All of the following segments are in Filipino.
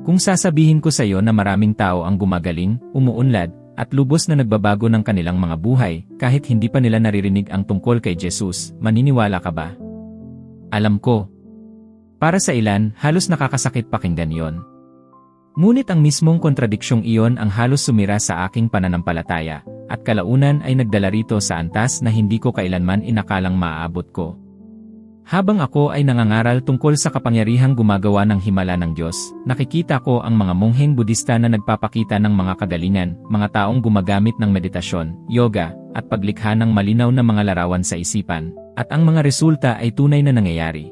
Kung sasabihin ko sa iyo na maraming tao ang gumagaling, umuunlad, at lubos na nagbabago ng kanilang mga buhay, kahit hindi pa nila naririnig ang tungkol kay Jesus, maniniwala ka ba? Alam ko. Para sa ilan, halos nakakasakit pakinggan yon. Ngunit ang mismong kontradiksyong iyon ang halos sumira sa aking pananampalataya, at kalaunan ay nagdala rito sa antas na hindi ko kailanman inakalang maaabot ko. Habang ako ay nangangaral tungkol sa kapangyarihang gumagawa ng himala ng Diyos, nakikita ko ang mga mongheng Budista na nagpapakita ng mga kagalingan, mga taong gumagamit ng meditasyon, yoga, at paglikha ng malinaw na mga larawan sa isipan, at ang mga resulta ay tunay na nangyayari.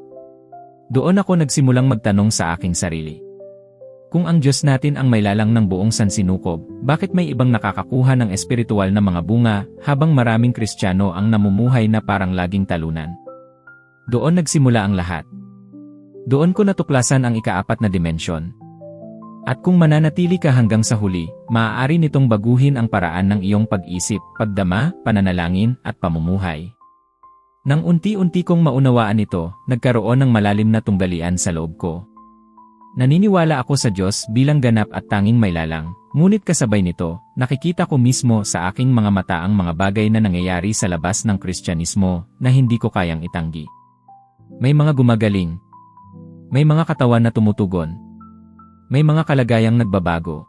Doon ako nagsimulang magtanong sa aking sarili. Kung ang Diyos natin ang may lalang ng buong sansinukob, bakit may ibang nakakakuha ng espiritual na mga bunga, habang maraming Kristiyano ang namumuhay na parang laging talunan? Doon nagsimula ang lahat. Doon ko natuklasan ang ika-4 na dimensyon. At kung mananatili ka hanggang sa huli, maaari nitong baguhin ang paraan ng iyong pag-isip, pagdama, pananalangin, at pamumuhay. Nang unti-unti kong maunawaan ito, nagkaroon ng malalim na tunggalian sa loob ko. Naniniwala ako sa Diyos bilang ganap at tanging may lalang, ngunit kasabay nito, nakikita ko mismo sa aking mga mata ang mga bagay na nangyayari sa labas ng Kristyanismo na hindi ko kayang itanggi. May mga gumagaling. May mga katawan na tumutugon. May mga kalagayang nagbabago.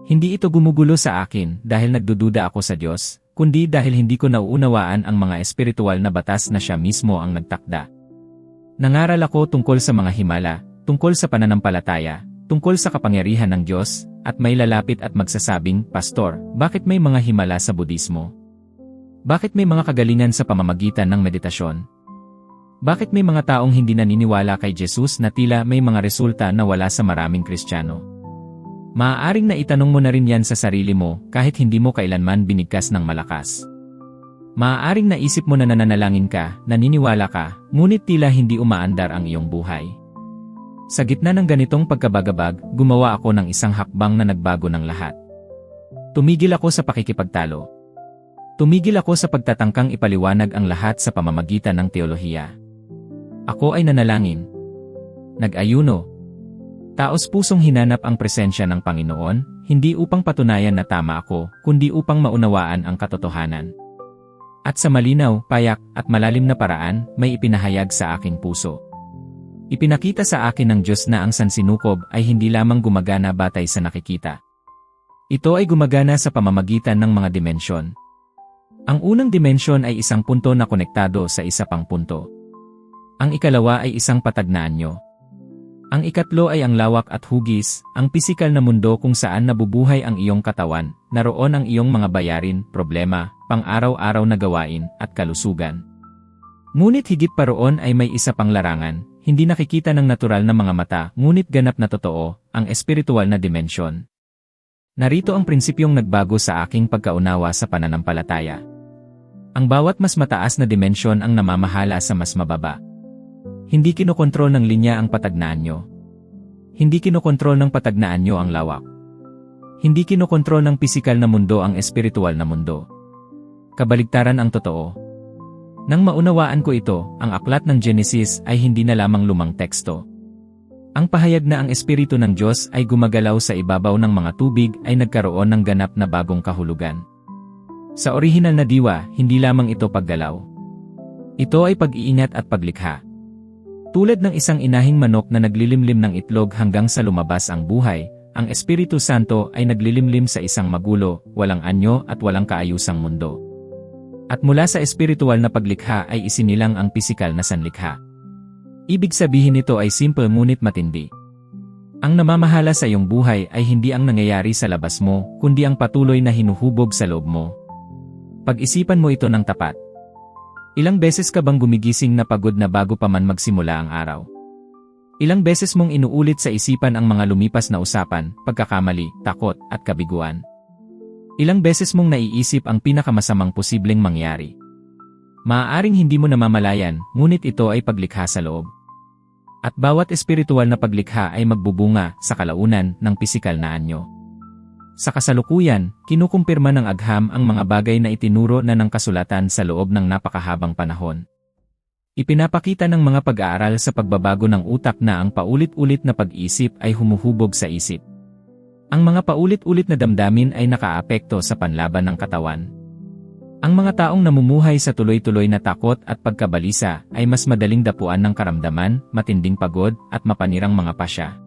Hindi ito gumugulo sa akin dahil nagdududa ako sa Diyos, kundi dahil hindi ko nauunawaan ang mga espiritual na batas na Siya mismo ang nagtakda. Nangaral ako tungkol sa mga himala, tungkol sa pananampalataya, tungkol sa kapangyarihan ng Diyos, at may lalapit at magsasabing, Pastor, bakit may mga himala sa Budismo? Bakit may mga kagalingan sa pamamagitan ng meditasyon? Bakit may mga taong hindi naniniwala kay Jesus na tila may mga resulta na wala sa maraming Kristiyano? Maaaring na itanong mo na rin yan sa sarili mo kahit hindi mo kailanman binigkas ng malakas. Maaaring naisip mo na nananalangin ka, naniniwala ka, ngunit tila hindi umaandar ang iyong buhay. Sa gitna ng ganitong pagkabagabag, gumawa ako ng isang hakbang na nagbago ng lahat. Tumigil ako sa pakikipagtalo. Tumigil ako sa pagtatangkang ipaliwanag ang lahat sa pamamagitan ng teolohiya. Ako ay nanalangin. Nag-ayuno. Taos-pusong hinanap ang presensya ng Panginoon, hindi upang patunayan na tama ako, kundi upang maunawaan ang katotohanan. At sa malinaw, payak, at malalim na paraan, may ipinahayag sa aking puso. Ipinakita sa akin ng Diyos na ang sansinukob ay hindi lamang gumagana batay sa nakikita. Ito ay gumagana sa pamamagitan ng mga dimensyon. Ang unang dimensyon ay isang punto na konektado sa isa pang punto. Ang ikalawa ay isang patag na anyo. Ang ikatlo ay ang lawak at hugis, ang pisikal na mundo kung saan nabubuhay ang iyong katawan, naroon ang iyong mga bayarin, problema, pang-araw-araw na gawain, at kalusugan. Ngunit higit pa roon ay may isa pang larangan, hindi nakikita ng natural na mga mata, ngunit ganap na totoo, ang espiritual na dimensyon. Narito ang prinsipyong nagbago sa aking pagkaunawa sa pananampalataya. Ang bawat mas mataas na dimensyon ang namamahala sa mas mababa. Hindi kinokontrol ng linya ang patag na anyo. Hindi kinokontrol ng patag na anyo ang lawak. Hindi kinokontrol ng pisikal na mundo ang espiritual na mundo. Kabaligtaran ang totoo. Nang maunawaan ko ito, ang aklat ng Genesis ay hindi na lamang lumang teksto. Ang pahayag na ang Espiritu ng Diyos ay gumagalaw sa ibabaw ng mga tubig ay nagkaroon ng ganap na bagong kahulugan. Sa orihinal na diwa, hindi lamang ito paggalaw. Ito ay pag-iingat at paglikha. Tulad ng isang inahing manok na naglilimlim ng itlog hanggang sa lumabas ang buhay, ang Espiritu Santo ay naglilimlim sa isang magulo, walang anyo at walang kaayusang mundo. At mula sa espiritual na paglikha ay isinilang ang pisikal na sanlikha. Ibig sabihin nito ay simple ngunit matindi. Ang namamahala sa iyong buhay ay hindi ang nangyayari sa labas mo, kundi ang patuloy na hinuhubog sa loob mo. Pag-isipan mo ito ng tapat. Ilang beses ka bang gumigising na pagod na bago pa man magsimula ang araw? Ilang beses mong inuulit sa isipan ang mga lumipas na usapan, pagkakamali, takot, at kabiguan? Ilang beses mong naiisip ang pinakamasamang posibleng mangyari? Maaaring hindi mo namamalayan, ngunit ito ay paglikha sa loob. At bawat espiritual na paglikha ay magbubunga sa kalaunan ng pisikal na anyo. Sa kasalukuyan, kinukumpirma ng agham ang mga bagay na itinuro na ng kasulatan sa loob ng napakahabang panahon. Ipinapakita ng mga pag-aaral sa pagbabago ng utak na ang paulit-ulit na pag-isip ay humuhubog sa isip. Ang mga paulit-ulit na damdamin ay nakaapekto sa panlaban ng katawan. Ang mga taong namumuhay sa tuloy-tuloy na takot at pagkabalisa ay mas madaling dapuan ng karamdaman, matinding pagod, at mapanirang mga pasya.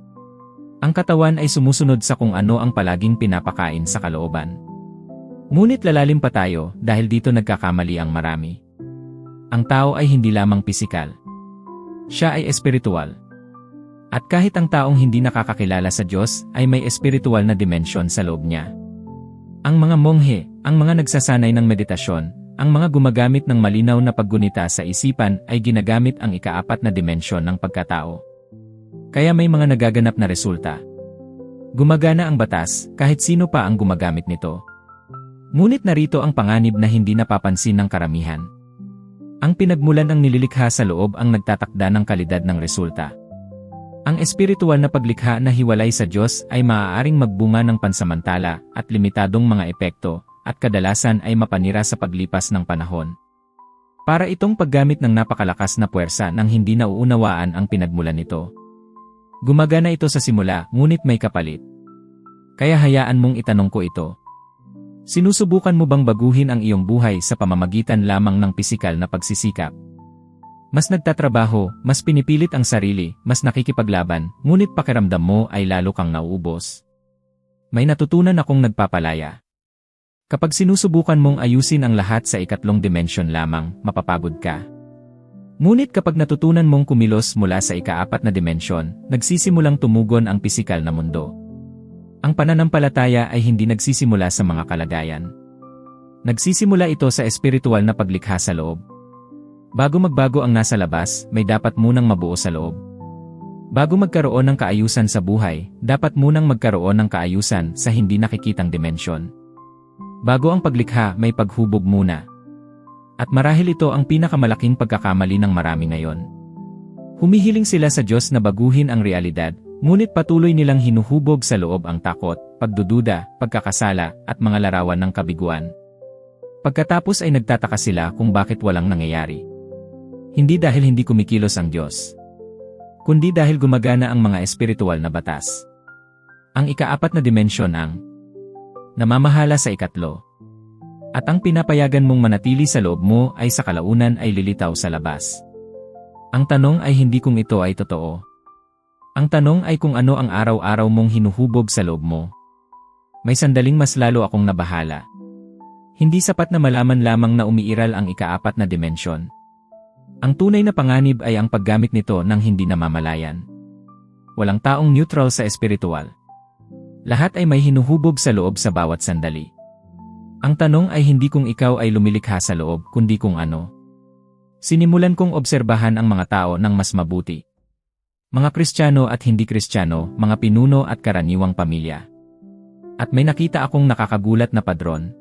Ang katawan ay sumusunod sa kung ano ang palaging pinapakain sa kalooban. Ngunit lalalim pa tayo dahil dito nagkakamali ang marami. Ang tao ay hindi lamang pisikal. Siya ay espiritual. At kahit ang taong hindi nakakakilala sa Diyos ay may espiritual na dimensyon sa loob niya. Ang mga monghe, ang mga nagsasanay ng meditasyon, ang mga gumagamit ng malinaw na paggunita sa isipan ay ginagamit ang ika-4 na dimensyon ng pagkatao. Kaya may mga nagaganap na resulta. Gumagana ang batas kahit sino pa ang gumagamit nito. Ngunit narito ang panganib na hindi napapansin ng karamihan. Ang pinagmulan ang nililikha sa loob ang nagtatakda ng kalidad ng resulta. Ang espiritual na paglikha na hiwalay sa Diyos ay maaaring magbunga ng pansamantala at limitadong mga epekto, at kadalasan ay mapanira sa paglipas ng panahon. Para itong paggamit ng napakalakas na puwersa nang hindi nauunawaan ang pinagmulan nito. Gumagana ito sa simula, ngunit may kapalit. Kaya hayaan mong itanong ko ito. Sinusubukan mo bang baguhin ang iyong buhay sa pamamagitan lamang ng pisikal na pagsisikap? Mas nagtatrabaho, mas pinipilit ang sarili, mas nakikipaglaban, ngunit pakiramdam mo ay lalo kang nauubos. May natutunan akong nagpapalaya. Kapag sinusubukan mong ayusin ang lahat sa ikatlong dimensyon lamang, mapapagod ka. Ngunit kapag natutunan mong kumilos mula sa ika-4 na dimensyon, nagsisimulang tumugon ang pisikal na mundo. Ang pananampalataya ay hindi nagsisimula sa mga kalagayan. Nagsisimula ito sa espiritual na paglikha sa loob. Bago magbago ang nasa labas, may dapat munang mabuo sa loob. Bago magkaroon ng kaayusan sa buhay, dapat munang magkaroon ng kaayusan sa hindi nakikitang dimensyon. Bago ang paglikha, may paghubog muna. At marahil ito ang pinakamalaking pagkakamali ng marami ngayon. Humihiling sila sa Diyos na baguhin ang realidad, ngunit patuloy nilang hinuhubog sa loob ang takot, pagdududa, pagkakasala, at mga larawan ng kabiguan. Pagkatapos ay nagtataka sila kung bakit walang nangyayari. Hindi dahil hindi kumikilos ang Diyos, kundi dahil gumagana ang mga espiritual na batas. Ang ika-4 na dimensyon ang namamahala sa ikatlo. At ang pinapayagan mong manatili sa loob mo ay sa kalaunan ay lilitaw sa labas. Ang tanong ay hindi kung ito ay totoo. Ang tanong ay kung ano ang araw-araw mong hinuhubog sa loob mo. May sandaling mas lalo akong nabahala. Hindi sapat na malaman lamang na umiiral ang ika-4 na dimensyon. Ang tunay na panganib ay ang paggamit nito ng hindi namamalayan. Walang taong neutral sa espiritual. Lahat ay may hinuhubog sa loob sa bawat sandali. Ang tanong ay hindi kung ikaw ay lumilikha sa loob, kundi kung ano. Sinimulan kong obserbahan ang mga tao ng mas mabuti. Mga Kristiyano at hindi Kristiyano, mga pinuno at karaniwang pamilya. At may nakita akong nakakagulat na padron.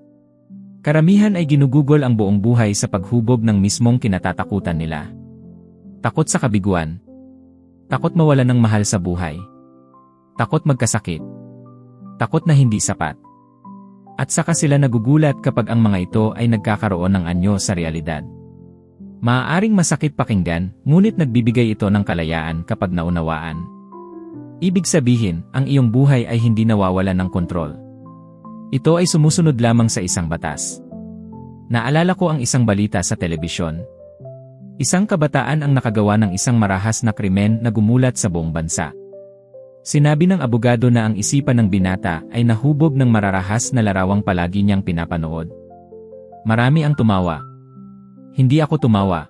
Karamihan ay ginugugol ang buong buhay sa paghubog ng mismong kinatatakutan nila. Takot sa kabiguan. Takot mawalan ng mahal sa buhay. Takot magkasakit. Takot na hindi sapat. At saka sila nagugulat kapag ang mga ito ay nagkakaroon ng anyo sa realidad. Maaaring masakit pakinggan, ngunit nagbibigay ito ng kalayaan kapag naunawaan. Ibig sabihin, ang iyong buhay ay hindi nawawalan ng kontrol. Ito ay sumusunod lamang sa isang batas. Naalala ko ang isang balita sa telebisyon. Isang kabataan ang nakagawa ng isang marahas na krimen na gumulat sa buong bansa. Sinabi ng abogado na ang isipan ng binata ay nahubog ng mararahas na larawang palagi niyang pinapanood. Marami ang tumawa. Hindi ako tumawa.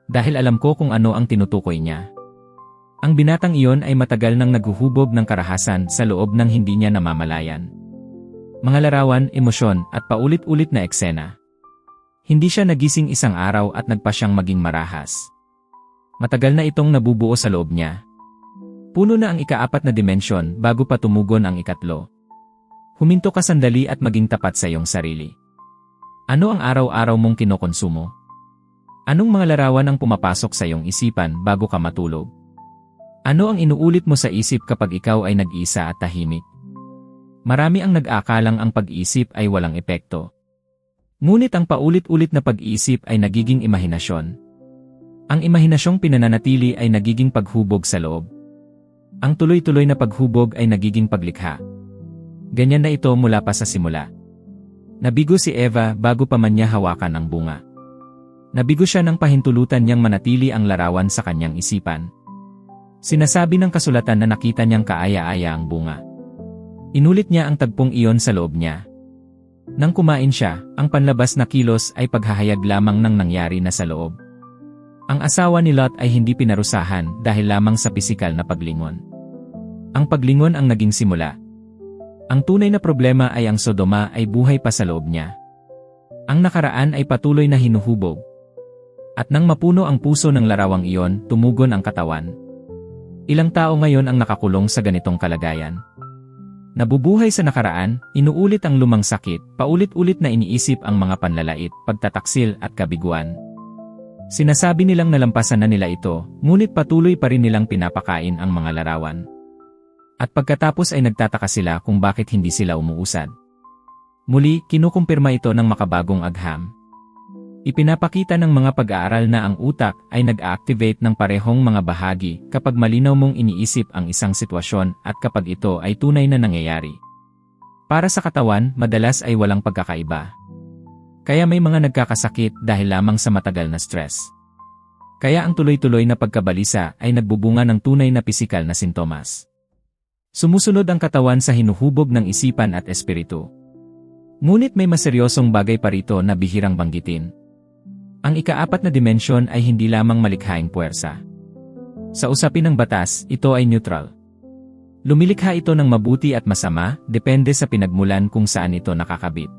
Dahil alam ko kung ano ang tinutukoy niya. Ang binatang iyon ay matagal nang naghuhubog ng karahasan sa loob ng hindi niya namamalayan. Mga larawan, emosyon, at paulit-ulit na eksena. Hindi siya nagising isang araw at nagpa siyang maging marahas. Matagal na itong nabubuo sa loob niya. Puno na ang ika-4 na dimensyon bago pa tumugon ang ikatlo. Huminto ka sandali at maging tapat sa iyong sarili. Ano ang araw-araw mong kinokonsumo? Anong mga larawan ang pumapasok sa iyong isipan bago ka matulog? Ano ang inuulit mo sa isip kapag ikaw ay nag-iisa at tahimik? Marami ang nag-aakalang ang pag-iisip ay walang epekto. Ngunit ang paulit-ulit na pag-iisip ay nagiging imahinasyon. Ang imahinasyong pinananatili ay nagiging paghubog sa loob. Ang tuloy-tuloy na paghubog ay nagiging paglikha. Ganyan na ito mula pa sa simula. Nabigo si Eva bago pa man niya hawakan ang bunga. Nabigo siya nang pahintulutan niyang manatili ang larawan sa kanyang isipan. Sinasabi ng kasulatan na nakita niyang kaaya-aya ang bunga. Inulit niya ang tagpong iyon sa loob niya. Nang kumain siya, ang panlabas na kilos ay paghahayag lamang ng nangyari na sa loob. Ang asawa ni Lot ay hindi pinarusahan dahil lamang sa pisikal na paglingon. Ang paglingon ang naging simula. Ang tunay na problema ay ang Sodoma ay buhay pa sa loob niya. Ang nakaraan ay patuloy na hinuhubog. At nang mapuno ang puso ng larawang iyon, tumugon ang katawan. Ilang tao ngayon ang nakakulong sa ganitong kalagayan. Nabubuhay sa nakaraan, inuulit ang lumang sakit, paulit-ulit na iniisip ang mga panlalait, pagtataksil at kabiguan. Sinasabi nilang nalampasan na nila ito, ngunit patuloy pa rin nilang pinapakain ang mga larawan. At pagkatapos ay nagtataka sila kung bakit hindi sila umuusad. Muli, kinukumpirma ito ng makabagong agham. Ipinapakita ng mga pag-aaral na ang utak ay nag-activate ng parehong mga bahagi kapag malinaw mong iniisip ang isang sitwasyon at kapag ito ay tunay na nangyayari. Para sa katawan, madalas ay walang pagkakaiba. Kaya may mga nagkakasakit dahil lamang sa matagal na stress. Kaya ang tuloy-tuloy na pagkabalisa ay nagbubunga ng tunay na pisikal na sintomas. Sumusunod ang katawan sa hinuhubog ng isipan at espiritu. Ngunit may maseryosong bagay pa rito na bihirang banggitin. Ang ika-4 na dimensyon ay hindi lamang malikhaing puwersa. Sa usapin ng batas, ito ay neutral. Lumilikha ito ng mabuti at masama, depende sa pinagmulan kung saan ito nakakabit.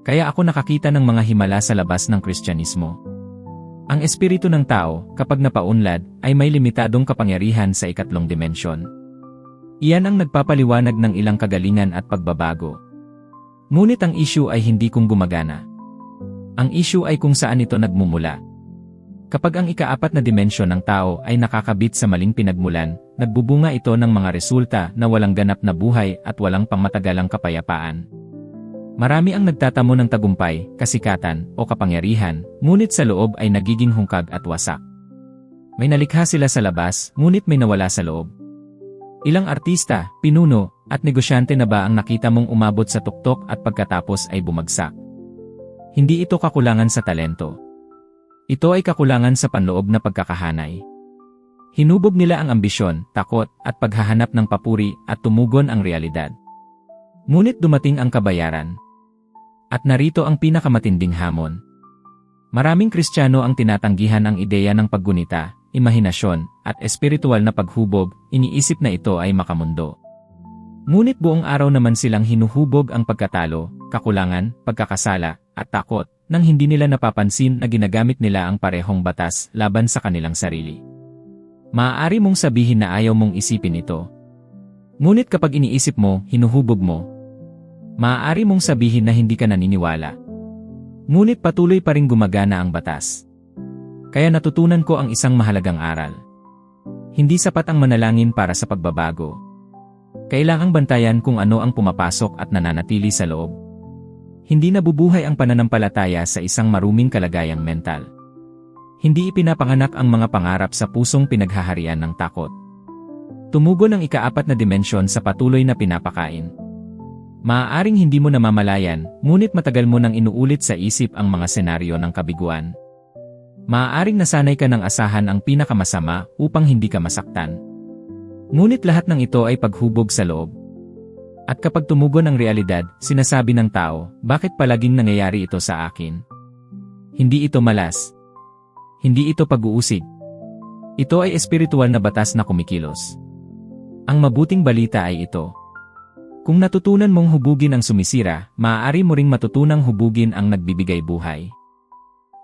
Kaya ako nakakita ng mga himala sa labas ng Kristyanismo. Ang espiritu ng tao, kapag napaunlad, ay may limitadong kapangyarihan sa ika-3 dimensyon. Iyan ang nagpapaliwanag ng ilang kagalingan at pagbabago. Ngunit ang issue ay hindi kung gumagana. Ang issue ay kung saan ito nagmumula. Kapag ang ika-4 na dimensyon ng tao ay nakakabit sa maling pinagmulan, nagbubunga ito ng mga resulta na walang ganap na buhay at walang pangmatagalang kapayapaan. Marami ang nagtatamo ng tagumpay, kasikatan, o kapangyarihan, ngunit sa loob ay nagiging hungkag at wasak. May nalikha sila sa labas, ngunit may nawala sa loob. Ilang artista, pinuno, at negosyante na ba ang nakita mong umabot sa tuktok at pagkatapos ay bumagsak? Hindi ito kakulangan sa talento. Ito ay kakulangan sa panloob na pagkakahanay. Hinubog nila ang ambisyon, takot, at paghahanap ng papuri at tumugon ang realidad. Ngunit dumating ang kabayaran. At narito ang pinakamatinding hamon. Maraming Kristiyano ang tinatanggihan ang ideya ng paggunita, imahinasyon, at espiritual na paghubog, iniisip na ito ay makamundo. Ngunit buong araw naman silang hinuhubog ang pagkatalo, kakulangan, pagkakasala, at takot, nang hindi nila napapansin na ginagamit nila ang parehong batas laban sa kanilang sarili. Maaari mong sabihin na ayaw mong isipin ito. Ngunit kapag iniisip mo, hinuhubog mo. Maaari mong sabihin na hindi ka naniniwala. Ngunit patuloy pa ring gumagana ang batas. Kaya natutunan ko ang isang mahalagang aral. Hindi sapat ang manalangin para sa pagbabago. Kailangang bantayan kung ano ang pumapasok at nananatili sa loob. Hindi nabubuhay ang pananampalataya sa isang maruming kalagayang mental. Hindi ipinapanganak ang mga pangarap sa pusong pinaghaharian ng takot. Tumugon ang ika-4 na dimensyon sa patuloy na pinapakain. Maaaring hindi mo namamalayan, ngunit matagal mo nang inuulit sa isip ang mga senaryo ng kabiguan. Maaaring nasanay ka ng asahan ang pinakamasama upang hindi ka masaktan. Ngunit lahat ng ito ay paghubog sa loob. At kapag tumugon ang realidad, sinasabi ng tao, bakit palaging nangyayari ito sa akin? Hindi ito malas. Hindi ito pag-uusig. Ito ay espiritual na batas na kumikilos. Ang mabuting balita ay ito. Kung natutunan mong hubugin ang sumisira, maaari mo ring matutunang hubugin ang nagbibigay buhay.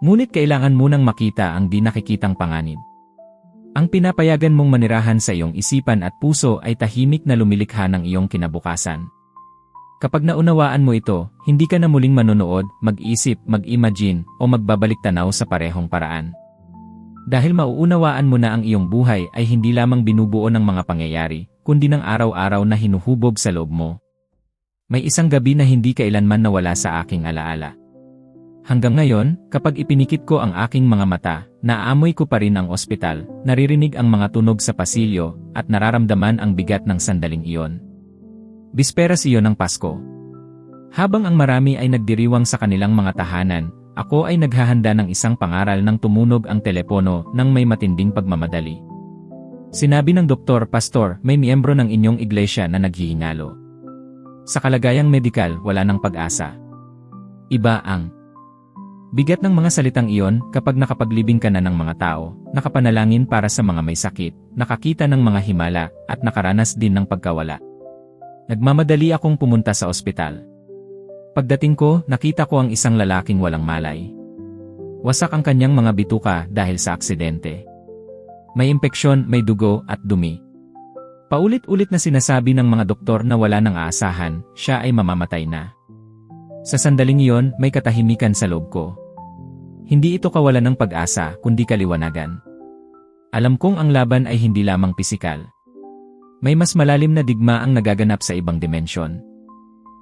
Ngunit kailangan munang makita ang di nakikitang panganib. Ang pinapayagan mong manirahan sa iyong isipan at puso ay tahimik na lumilikha ng iyong kinabukasan. Kapag naunawaan mo ito, hindi ka na muling manonood, mag-isip, mag-imagine, o magbabalik tanaw sa parehong paraan. Dahil mauunawaan mo na ang iyong buhay ay hindi lamang binubuo ng mga pangyayari, kundi ng araw-araw na hinuhubog sa loob mo. May isang gabi na hindi kailanman nawala sa aking alaala. Hanggang ngayon, kapag ipinikit ko ang aking mga mata, naaamoy ko pa rin ang ospital, naririnig ang mga tunog sa pasilyo, at nararamdaman ang bigat ng sandaling iyon. Bisperas iyon ng Pasko. Habang ang marami ay nagdiriwang sa kanilang mga tahanan, ako ay naghahanda ng isang pangaral nang tumunog ang telepono ng may matinding pagmamadali. Sinabi ng doktor, "Pastor, may miyembro ng inyong iglesia na naghihingalo. Sa kalagayang medikal, wala ng pag-asa." Iba ang bigat ng mga salitang iyon kapag nakapaglibing ka na ng mga tao, nakapanalangin para sa mga may sakit, nakakita ng mga himala, at nakaranas din ng pagkawala. Nagmamadali akong pumunta sa ospital. Pagdating ko, nakita ko ang isang lalaking walang malay. Wasak ang kanyang mga bituka dahil sa aksidente. May impeksyon, may dugo, at dumi. Paulit-ulit na sinasabi ng mga doktor na wala nang aasahan, siya ay mamamatay na. Sa sandaling iyon, may katahimikan sa loob ko. Hindi ito kawalan ng pag-asa, kundi kaliwanagan. Alam kong ang laban ay hindi lamang pisikal. May mas malalim na digma ang nagaganap sa ibang dimensyon.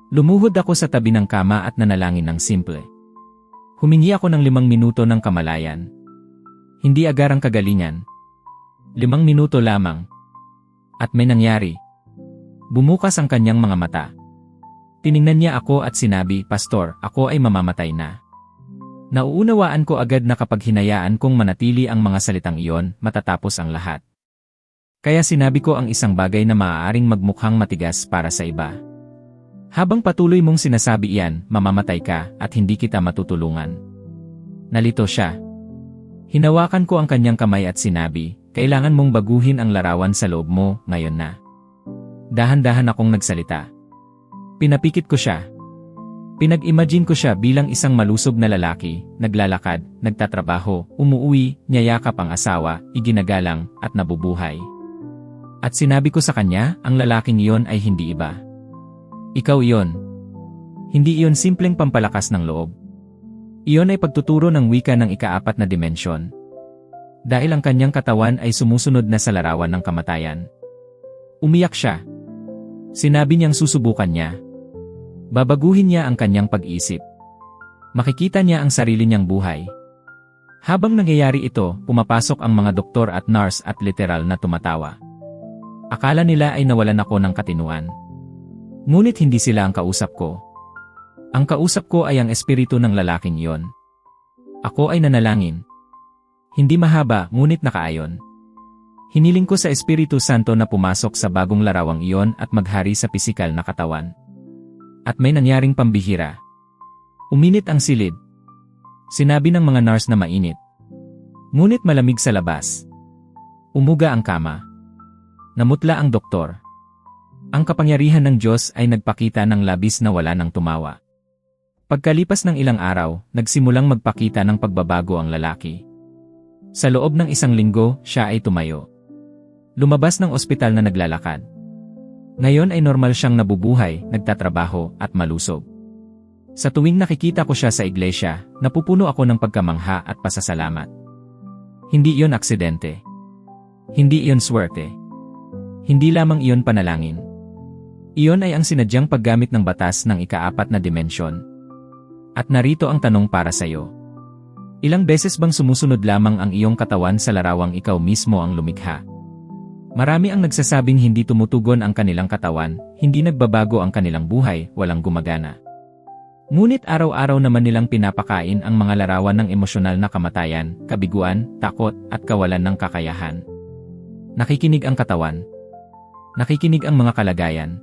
Lumuhod ako sa tabi ng kama at nanalangin ng simple. Humingi ako ng 5 minuto ng kamalayan. Hindi agarang kagalingan. 5 minuto lamang. At may nangyari. Bumukas ang kanyang mga mata. Tiningnan niya ako at sinabi, "Pastor, ako ay mamamatay na." Nauunawaan ko agad na kapag hinayaan kong manatili ang mga salitang iyon, matatapos ang lahat. Kaya sinabi ko ang isang bagay na maaaring magmukhang matigas para sa iba. Habang patuloy mong sinasabi iyan, mamamatay ka at hindi kita matutulungan. Nalito siya. Hinawakan ko ang kanyang kamay at sinabi, "Kailangan mong baguhin ang larawan sa loob mo, ngayon na." Dahan-dahan akong nagsalita. Pinapikit ko siya. Pinag-imagine ko siya bilang isang malusog na lalaki, naglalakad, nagtatrabaho, umuuwi, niyayakap ang asawa, iginagalang, at nabubuhay. At sinabi ko sa kanya, ang lalaking iyon ay hindi iba. Ikaw iyon. Hindi iyon simpleng pampalakas ng loob. Iyon ay pagtuturo ng wika ng ika-4 na dimensyon. Dahil ang kanyang katawan ay sumusunod na sa larawan ng kamatayan. Umiyak siya. Sinabi niyang susubukan niya. Babaguhin niya ang kanyang pag-isip. Makikita niya ang sarili niyang buhay. Habang nangyayari ito, pumapasok ang mga doktor at nurse at literal na tumatawa. Akala nila ay nawalan ako ng katinuan. Ngunit hindi sila ang kausap ko. Ang kausap ko ay ang espiritu ng lalaking iyon. Ako ay nanalangin. Hindi mahaba, ngunit nakaayon. Hiniling ko sa Espiritu Santo na pumasok sa bagong larawang iyon at maghari sa pisikal na katawan. At may nangyaring pambihira. Uminit ang silid. Sinabi ng mga nurse na mainit. Ngunit malamig sa labas. Umuga ang kama. Namutla ang doktor. Ang kapangyarihan ng Diyos ay nagpakita ng labis na wala nang tumawa. Pagkalipas ng ilang araw, nagsimulang magpakita ng pagbabago ang lalaki. Sa loob ng 1 linggo, siya ay tumayo. Lumabas ng ospital na naglalakad. Ngayon ay normal siyang nabubuhay, nagtatrabaho, at malusog. Sa tuwing nakikita ko siya sa iglesia, napupuno ako ng pagkamangha at pasasalamat. Hindi iyon aksidente. Hindi iyon swerte. Hindi lamang iyon panalangin. Iyon ay ang sinadyang paggamit ng batas ng ika-4 na dimensyon. At narito ang tanong para sa iyo. Ilang beses bang sumusunod lamang ang iyong katawan sa larawang ikaw mismo ang lumikha? Marami ang nagsasabing hindi tumutugon ang kanilang katawan, hindi nagbabago ang kanilang buhay, walang gumagana. Ngunit araw-araw naman nilang pinapakain ang mga larawan ng emosyonal na kamatayan, kabiguan, takot, at kawalan ng kakayahan. Nakikinig ang katawan. Nakikinig ang mga kalagayan.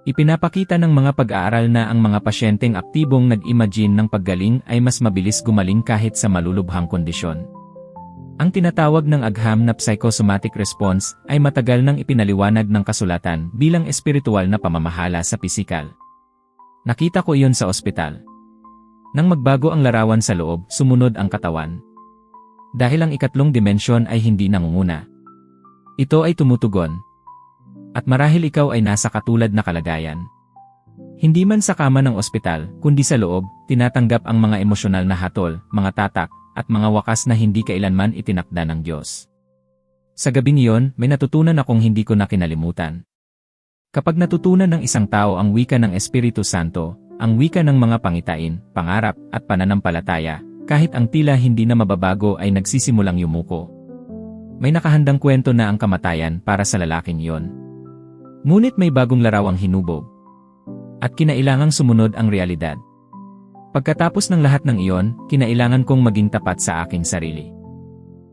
Ipinapakita ng mga pag-aaral na ang mga pasyenteng aktibong nag-imagine ng paggaling ay mas mabilis gumaling kahit sa malulubhang kondisyon. Ang tinatawag ng agham na psychosomatic response ay matagal nang ipinaliwanag ng kasulatan bilang espiritual na pamamahala sa pisikal. Nakita ko iyon sa ospital. Nang magbago ang larawan sa loob, sumunod ang katawan. Dahil ang ikatlong dimensyon ay hindi nangunguna. Ito ay tumutugon. At marahil ikaw ay nasa katulad na kalagayan. Hindi man sa kama ng ospital, kundi sa loob, tinatanggap ang mga emosyonal na hatol, mga tatak, at mga wakas na hindi kailanman itinakda ng Diyos. Sa gabing iyon, may natutunan akong hindi ko na kinalimutan. Kapag natutunan ng isang tao ang wika ng Espiritu Santo, ang wika ng mga pangitain, pangarap, at pananampalataya, kahit ang tila hindi na mababago ay nagsisimulang yumuko. May nakahandang kwento na ang kamatayan para sa lalaking iyon. Ngunit may bagong larawang hinubog. At kinailangang sumunod ang realidad. Pagkatapos ng lahat ng iyon, kinailangan kong maging tapat sa aking sarili.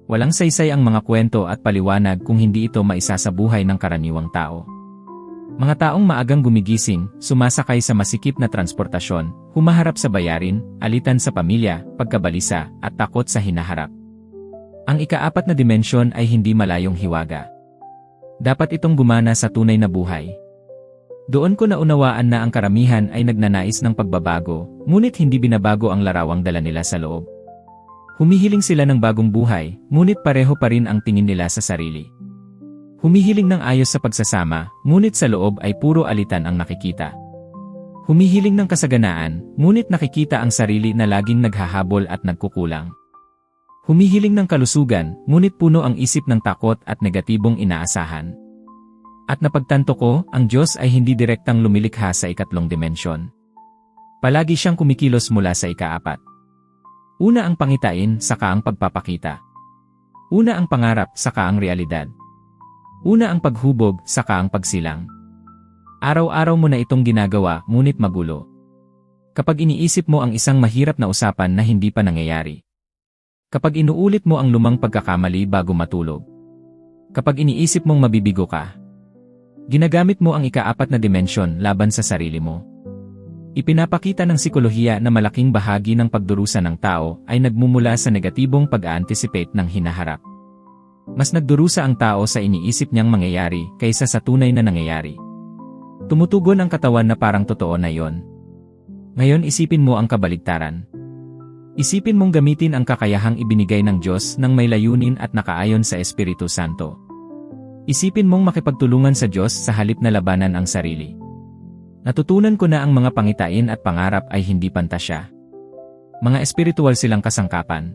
Walang saysay ang mga kwento at paliwanag kung hindi ito maisa sa buhay ng karaniwang tao. Mga taong maagang gumigising, sumasakay sa masikip na transportasyon, humaharap sa bayarin, alitan sa pamilya, pagkabalisa, at takot sa hinaharap. Ang ika-4 na dimensyon ay hindi malayong hiwaga. Dapat itong gumana sa tunay na buhay. Doon ko naunawaan na ang karamihan ay nagnanais ng pagbabago, ngunit hindi binabago ang larawang dala nila sa loob. Humihiling sila ng bagong buhay, ngunit pareho pa rin ang tingin nila sa sarili. Humihiling ng ayos sa pagsasama, ngunit sa loob ay puro alitan ang nakikita. Humihiling ng kasaganaan, ngunit nakikita ang sarili na laging naghahabol at nagkukulang. Humihiling ng kalusugan, ngunit puno ang isip ng takot at negatibong inaasahan. At napagtanto ko, ang Diyos ay hindi direktang lumilikha sa ikatlong dimensyon. Palagi siyang kumikilos mula sa ika-4. Una ang pangitain, saka ang pagpapakita. Una ang pangarap, saka ang realidad. Una ang paghubog, saka ang pagsilang. Araw-araw mo na itong ginagawa, ngunit magulo. Kapag iniisip mo ang isang mahirap na usapan na hindi pa nangyayari. Kapag inuulit mo ang lumang pagkakamali bago matulog. Kapag iniisip mong mabibigo ka. Ginagamit mo ang ika-4 na dimensyon laban sa sarili mo. Ipinapakita ng psikolohiya na malaking bahagi ng pagdurusa ng tao ay nagmumula sa negatibong pag-a-anticipate ng hinaharap. Mas nagdurusa ang tao sa iniisip niyang mangyayari kaysa sa tunay na nangyayari. Tumutugon ang katawan na parang totoo na yon. Ngayon isipin mo ang kabaligtaran. Isipin mong gamitin ang kakayahang ibinigay ng Diyos ng may layunin at nakaayon sa Espiritu Santo. Isipin mong makipagtulungan sa Diyos sa halip na labanan ang sarili. Natutunan ko na ang mga pangitain at pangarap ay hindi pantasya. Mga espiritual silang kasangkapan.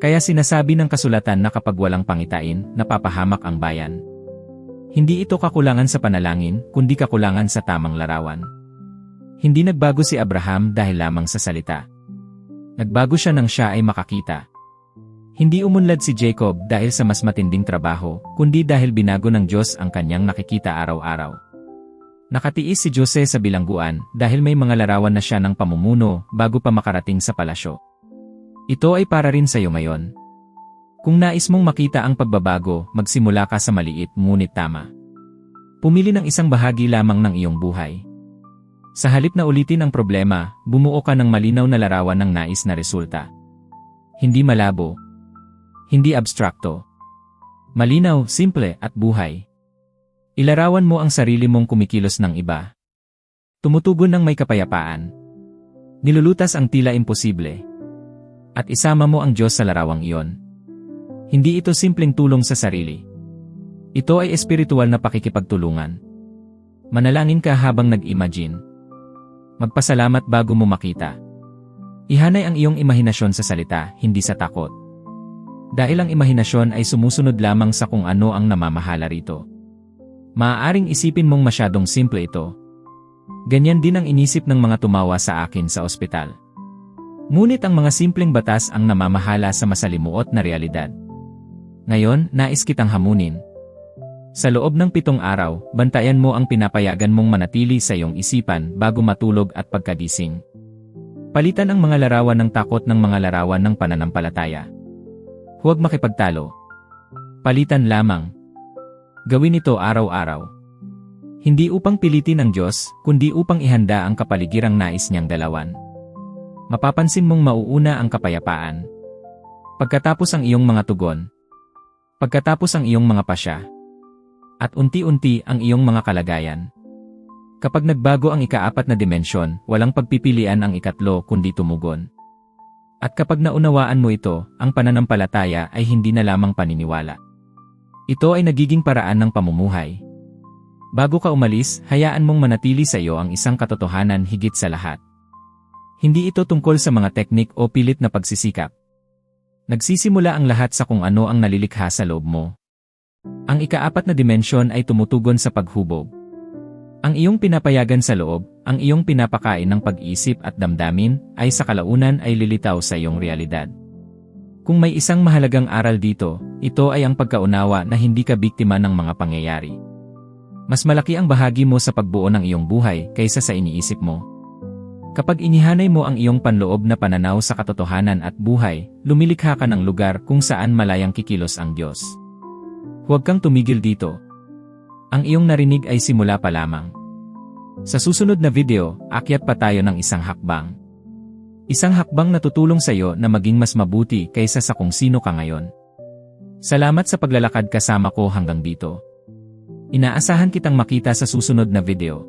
Kaya sinasabi ng kasulatan na kapag walang pangitain, napapahamak ang bayan. Hindi ito kakulangan sa panalangin, kundi kakulangan sa tamang larawan. Hindi nagbago si Abraham dahil lamang sa salita. Nagbago siya nang siya ay makakita. Hindi umunlad si Jacob dahil sa mas matinding trabaho, kundi dahil binago ng Diyos ang kanyang nakikita araw-araw. Nakatiis si Jose sa bilangguan dahil may mga larawan na siya ng pamumuno bago pa makarating sa palasyo. Ito ay para rin sa iyo ngayon. Kung nais mong makita ang pagbabago, magsimula ka sa maliit ngunit tama. Pumili ng isang bahagi lamang ng iyong buhay. Sa halip na ulitin ang problema, bumuo ka ng malinaw na larawan ng nais na resulta. Hindi malabo. Hindi abstrakto. Malinaw, simple, at buhay. Ilarawan mo ang sarili mong kumikilos ng iba. Tumutugon ng may kapayapaan. Nilulutas ang tila imposible. At isama mo ang Diyos sa larawang iyon. Hindi ito simpleng tulong sa sarili. Ito ay espiritual na pakikipagtulungan. Manalangin ka habang nag-imagine. Magpasalamat bago mo makita. Ihanay ang iyong imahinasyon sa salita, hindi sa takot. Dahil ang imahinasyon ay sumusunod lamang sa kung ano ang namamahala rito. Maaaring isipin mong masyadong simple ito. Ganyan din ang inisip ng mga tumawa sa akin sa ospital. Ngunit ang mga simpleng batas ang namamahala sa masalimuot na realidad. Ngayon, nais kitang hamunin. Sa loob ng 7 araw, bantayan mo ang pinapayagan mong manatili sa iyong isipan bago matulog at pagkagising. Palitan ang mga larawan ng takot ng mga larawan ng pananampalataya. Huwag makipagtalo. Palitan lamang. Gawin ito araw-araw. Hindi upang pilitin ang Diyos, kundi upang ihanda ang kapaligirang nais niyang dalawan. Mapapansin mong mauuna ang kapayapaan. Pagkatapos ang iyong mga tugon. Pagkatapos ang iyong mga pasya. At unti-unti ang iyong mga kalagayan. Kapag nagbago ang ika-4 na dimensyon, walang pagpipilian ang ikatlo kundi tumugon. At kapag naunawaan mo ito, ang pananampalataya ay hindi na lamang paniniwala. Ito ay nagiging paraan ng pamumuhay. Bago ka umalis, hayaan mong manatili sa iyo ang isang katotohanan higit sa lahat. Hindi ito tungkol sa mga teknik o pilit na pagsisikap. Nagsisimula ang lahat sa kung ano ang nalilikha sa loob mo. Ang ika-4 na dimensyon ay tumutugon sa paghubog. Ang Ang iyong pinapayagan sa loob, ang iyong pinapakain ng pag-isip at damdamin, ay sa kalaunan ay lilitaw sa iyong realidad. Kung may isang mahalagang aral dito, ito ay ang pagkaunawa na hindi ka biktima ng mga pangyayari. Mas malaki ang bahagi mo sa pagbuo ng iyong buhay kaysa sa iniisip mo. Kapag inihanay mo ang iyong panloob na pananaw sa katotohanan at buhay, lumilikha ka ng lugar kung saan malayang kikilos ang Diyos. Huwag kang tumigil dito. Ang iyong narinig ay simula pa lamang. Sa susunod na video, akyat pa tayo ng isang hakbang. Isang hakbang na tutulong sa iyo na maging mas mabuti kaysa sa kung sino ka ngayon. Salamat sa paglalakad kasama ko hanggang dito. Inaasahan kitang makita sa susunod na video.